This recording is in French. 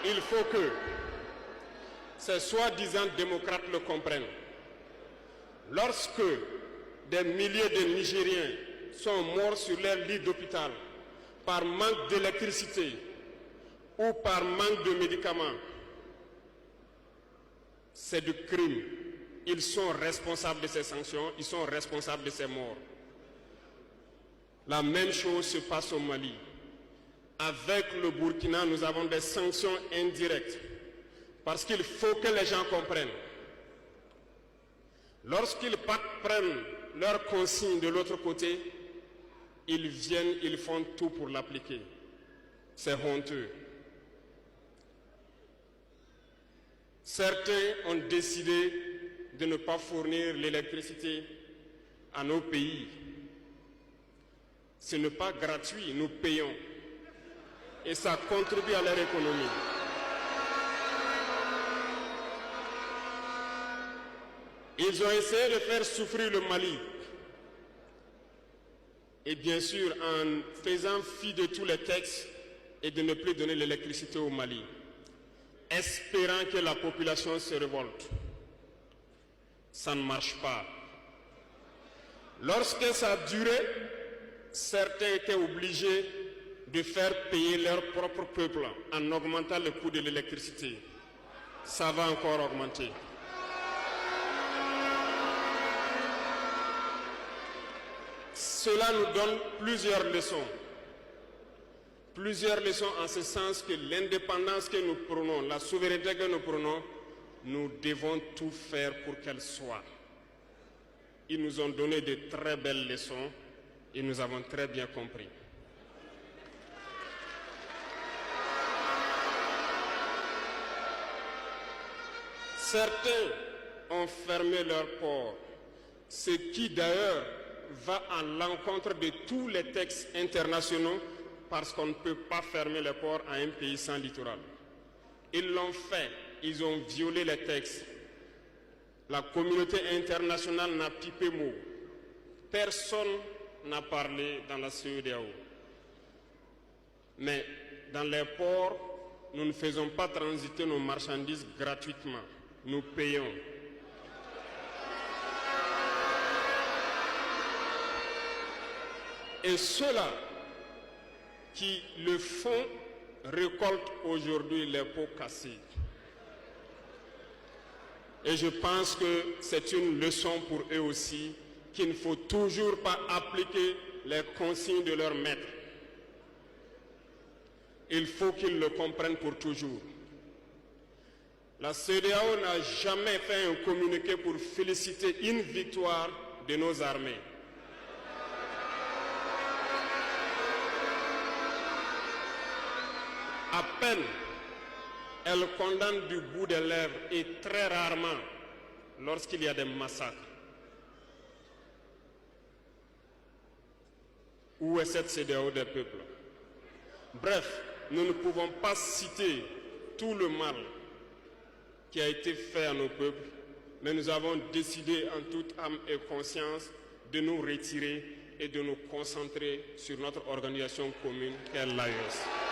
il faut que ces soi-disant démocrates le comprennent. Lorsque des milliers de Nigériens sont morts sur leur lit d'hôpital par manque d'électricité ou par manque de médicaments, c'est du crime. Ils sont responsables de ces sanctions, ils sont responsables de ces morts. La même chose se passe au Mali. Avec le Burkina, nous avons des sanctions indirectes. Parce qu'il faut que les gens comprennent. Lorsqu'ils prennent leurs consignes de l'autre côté, ils viennent, ils font tout pour l'appliquer. C'est honteux. Certains ont décidé de ne pas fournir l'électricité à nos pays. Ce n'est pas gratuit, nous payons. Et ça contribue à leur économie. Ils ont essayé de faire souffrir le Mali. Et bien sûr, en faisant fi de tous les textes et de ne plus donner l'électricité au Mali, espérant que la population se révolte. Ça ne marche pas. Lorsque ça a duré, certains étaient obligés de faire payer leur propre peuple en augmentant le coût de l'électricité. Ça va encore augmenter. Cela nous donne plusieurs leçons. Plusieurs leçons en ce sens que l'indépendance que nous prenons, la souveraineté que nous prenons, nous devons tout faire pour qu'elle soit. Ils nous ont donné de très belles leçons et nous avons très bien compris. Certains ont fermé leurs ports, ce qui d'ailleurs va à l'encontre de tous les textes internationaux parce qu'on ne peut pas fermer les ports à un pays sans littoral. Ils l'ont fait, ils ont violé les textes. La communauté internationale n'a pipé mot. Personne n'a parlé dans la CEDEAO. Mais dans les ports, nous ne faisons pas transiter nos marchandises gratuitement. Nous payons. Et ceux-là qui le font récoltent aujourd'hui les pots cassés. Et je pense que c'est une leçon pour eux aussi, qu'il ne faut toujours pas appliquer les consignes de leur maître. Il faut qu'ils le comprennent pour toujours. La CEDEAO n'a jamais fait un communiqué pour féliciter une victoire de nos armées. À peine, elle condamne du bout des lèvres et très rarement lorsqu'il y a des massacres. Où est cette CEDEAO des peuples? Bref, nous ne pouvons pas citer tout le mal qui a été fait à nos peuples, mais nous avons décidé en toute âme et conscience de nous retirer et de nous concentrer sur notre organisation commune qu'est l'AES.